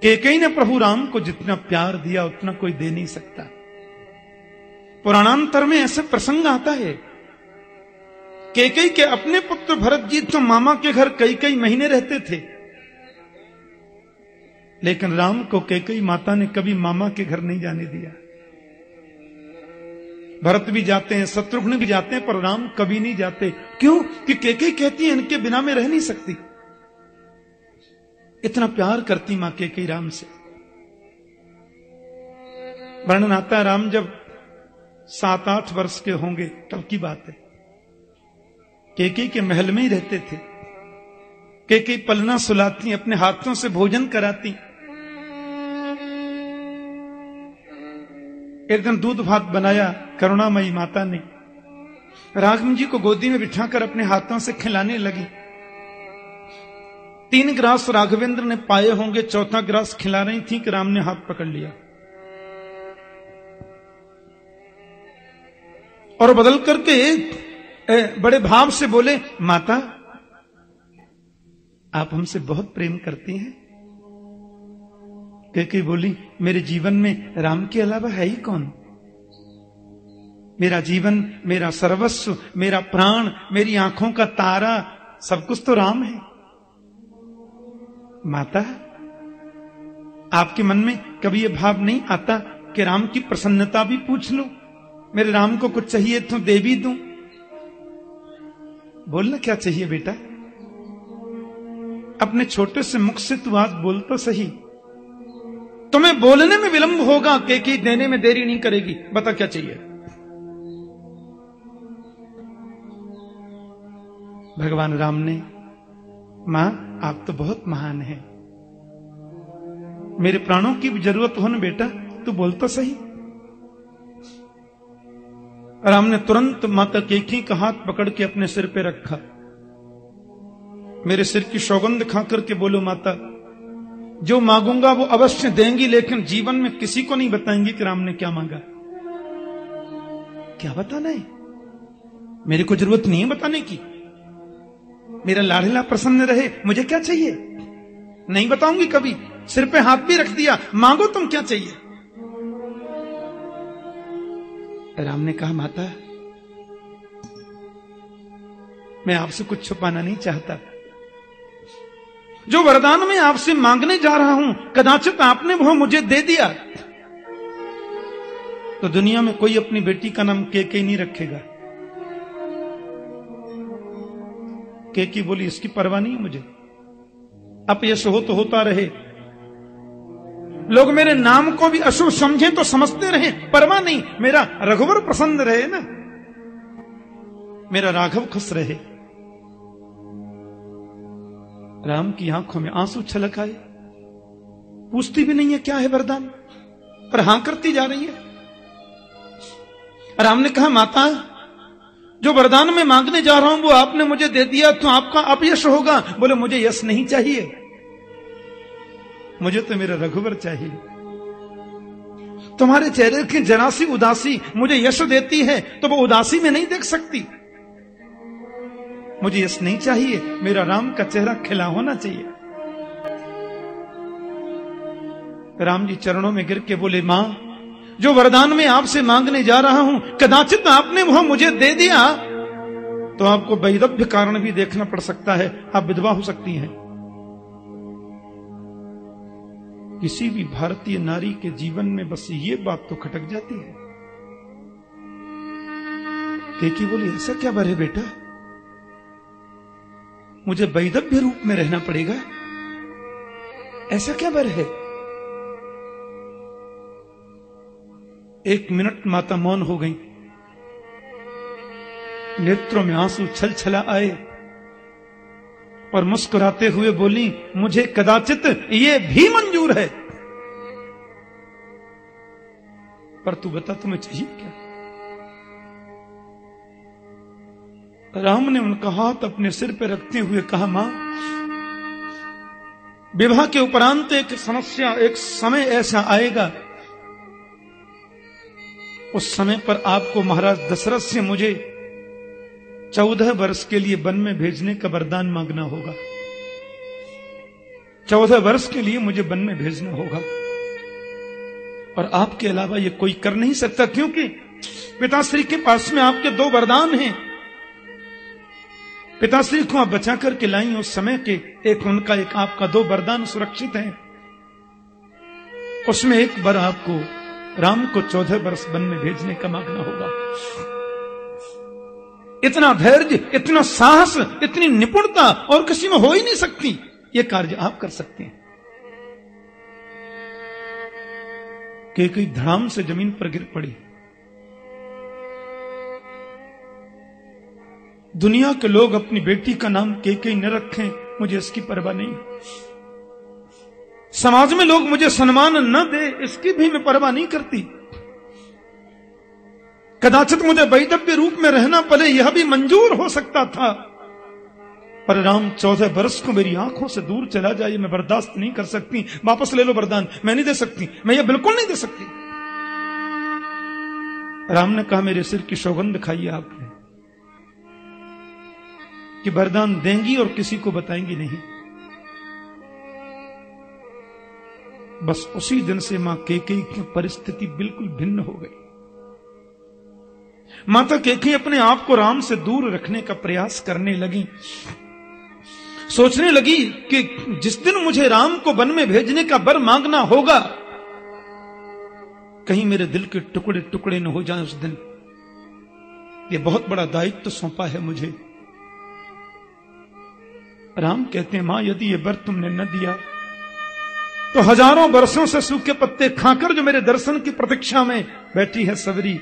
कैकेयी ने प्रभु राम को जितना प्यार दिया उतना कोई दे नहीं सकता। पुराणांतर में ऐसे प्रसंग आता है, कैकेयी के अपने पुत्र भरत जी तो मामा के घर कई कई महीने रहते थे, लेकिन राम को कैकेयी माता ने कभी मामा के घर नहीं जाने दिया। भरत भी जाते हैं, शत्रुघ्न भी जाते हैं, पर राम कभी नहीं जाते। क्यों? कि कैकेयी कहती है इनके बिना मैं रह नहीं सकती। इतना प्यार करती मां कैकेयी राम से। वर्णन आता है, राम जब 7-8 वर्ष के होंगे तब की बात है, कैकेयी के महल में ही रहते थे। कैकेयी पलना सुलाती, अपने हाथों से भोजन कराती। एक दिन दूध भात बनाया करुणामयी माता ने, राघव जी को गोदी में बिठाकर अपने हाथों से खिलाने लगी। 3 गिलास राघवेंद्र ने पाए होंगे, 4था गिलास खिला रही थी कि राम ने हाथ पकड़ लिया और बदल करके बड़े भाव से बोले, माता आप हमसे बहुत प्रेम करती हैं। कैकेयी बोली, मेरे जीवन में राम के अलावा है ही कौन? मेरा जीवन, मेरा सर्वस्व, मेरा प्राण, मेरी आंखों का तारा, सब कुछ तो राम है। माता, आपके मन में कभी यह भाव नहीं आता कि राम की प्रसन्नता भी पूछ लूं? मेरे राम को कुछ चाहिए तो दे भी दूं। बोलना क्या चाहिए बेटा? अपने छोटे से मुख से तू आज बोल तो सही। तुम्हें बोलने में विलंब होगा, कैकेयी देने में देरी नहीं करेगी। बता क्या चाहिए? भगवान राम ने, मां आप तो बहुत महान हैं, मेरे प्राणों की भी जरूरत हो ना बेटा, तू बोल तो सही। राम ने तुरंत माता कैकेयी का हाथ पकड़ के अपने सिर पे रखा। मेरे सिर की सौगंध खा करके बोलो, माता जो मांगूंगा वो अवश्य देंगी, लेकिन जीवन में किसी को नहीं बताएंगी कि राम ने क्या मांगा। क्या बताना है? मेरे को जरूरत नहीं है बताने की। मेरा लाडला प्रसन्न रहे, मुझे क्या चाहिए? नहीं बताऊंगी कभी। सिर पे हाथ भी रख दिया, मांगो तुम क्या चाहिए। राम ने कहा, माता मैं आपसे कुछ छुपाना नहीं चाहता। जो वरदान मैं आपसे मांगने जा रहा हूं, कदाचित आपने वो मुझे दे दिया तो दुनिया में कोई अपनी बेटी का नाम कैकेयी नहीं रखेगा। कैकेयी बोली, इसकी परवाह नहीं मुझे, अपयश हो तो होता रहे, लोग मेरे नाम को भी अशुभ समझे तो समझते रहे, परवाह नहीं, मेरा रघुवर प्रसन्न रहे ना, मेरा राघव खुश रहे। राम की आंखों में आंसू छलक आए। पूछती भी नहीं है क्या है वरदान, पर हां करती जा रही है। राम ने कहा, माता जो वरदान मैं मांगने जा रहा हूं वो आपने मुझे दे दिया तो आपका अपयश होगा। बोले, मुझे यश नहीं चाहिए, मुझे तो मेरा रघुवर चाहिए। तुम्हारे चेहरे की जरा सी उदासी मुझे यश देती है तो वो उदासी में नहीं देख सकती। मुझे यश नहीं चाहिए, मेरा राम का चेहरा खिला होना चाहिए। राम जी चरणों में गिर के बोले, मां जो वरदान मैं आपसे मांगने जा रहा हूं, कदाचित आपने वह मुझे दे दिया तो आपको वैधव्य कारण भी देखना पड़ सकता है, आप विधवा हो सकती हैं। किसी भी भारतीय नारी के जीवन में बस ये बात तो खटक जाती है। कैकेयी बोली, ऐसा क्या वर है बेटा, मुझे वैधव्य रूप में रहना पड़ेगा, ऐसा क्या वर है? 1 मिनट माता मौन हो गई, नेत्रों में आंसू छल छला आए और मुस्कुराते हुए बोली, मुझे कदाचित ये भी मंजूर है, पर तू बता तुम्हें चाहिए क्या? राम ने उनका हाथ अपने सिर पर रखते हुए कहा, मां विवाह के उपरांत एक समस्या, एक समय ऐसा आएगा, उस समय पर आपको महाराज दशरथ से मुझे 14 वर्ष के लिए वन में भेजने का वरदान मांगना होगा। 14 वर्ष के लिए मुझे वन में भेजना होगा और आपके अलावा ये कोई कर नहीं सकता, क्योंकि पिताश्री के पास में आपके 2 वरदान हैं। पिताश्री को आप बचा करके लाई उस समय के, एक उनका एक आपका, 2 वरदान सुरक्षित हैं। उसमें एक बार आपको राम को 14 वर्ष वन में भेजने का मांगना होगा। इतना धैर्य, इतना साहस, इतनी निपुणता और किसी में हो ही नहीं सकती। ये कार्य आप कर सकते हैं। कैकेयी धड़ाम से जमीन पर गिर पड़ी। दुनिया के लोग अपनी बेटी का नाम कैकेयी न रखें, मुझे इसकी परवाह नहीं। समाज में लोग मुझे सम्मान न दे, इसकी भी मैं परवाह नहीं करती। कदाचित मुझे वैधव्य रूप में रहना पड़े, यह भी मंजूर हो सकता था, पर राम 14 वर्ष को मेरी आंखों से दूर चला जाए, मैं बर्दाश्त नहीं कर सकती। वापस ले लो वरदान, मैं नहीं दे सकती, मैं ये बिल्कुल नहीं दे सकती। राम ने कहा, मेरे सिर की सौगंध खाई आपने कि वरदान देंगी और किसी को बताएंगी नहीं। बस उसी दिन से मां कैकेयी की परिस्थिति बिल्कुल भिन्न हो गई। माता कैकेयी अपने आप को राम से दूर रखने का प्रयास करने लगी। सोचने लगी कि जिस दिन मुझे राम को वन में भेजने का वर मांगना होगा, कहीं मेरे दिल के टुकड़े टुकड़े न हो जाएं उस दिन। ये बहुत बड़ा दायित्व सौंपा है मुझे। राम कहते हैं, मां यदि ये वर तुमने न दिया तो हजारों वर्षों से सूखे पत्ते खाकर जो मेरे दर्शन की प्रतीक्षा में बैठी है सबरी,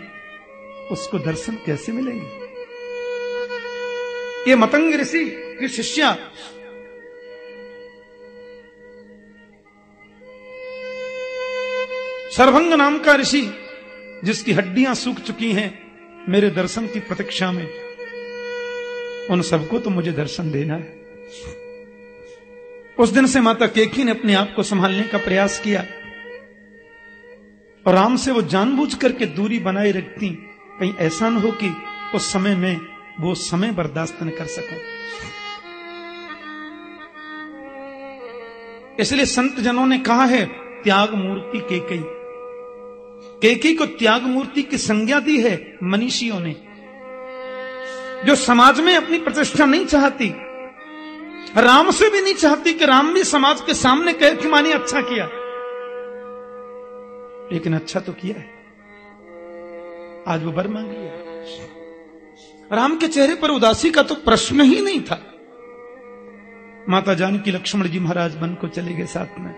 उसको दर्शन कैसे मिलेंगे। ये मतंग ऋषि की शिष्या सर्वंग नाम का ऋषि, जिसकी हड्डियां सूख चुकी हैं मेरे दर्शन की प्रतीक्षा में, उन सबको तो मुझे दर्शन देना है। उस दिन से माता कैकेयी ने अपने आप को संभालने का प्रयास किया और राम से वो जानबूझ करके दूरी बनाए रखती, कहीं ऐसा न हो कि उस समय में वो समय बर्दाश्त न कर सकूं। इसलिए संत जनों ने कहा है, त्याग मूर्ति कैकेयी। कैकेयी को त्याग मूर्ति की संज्ञा दी है मनीषियों ने, जो समाज में अपनी प्रतिष्ठा नहीं चाहती, राम से भी नहीं चाहती कि राम भी समाज के सामने कहे कि मानी अच्छा किया, लेकिन अच्छा तो किया है। आज वो वर मांग लिया। राम के चेहरे पर उदासी का तो प्रश्न ही नहीं था। माता जानकी लक्ष्मण जी महाराज वन को चले गए साथ में।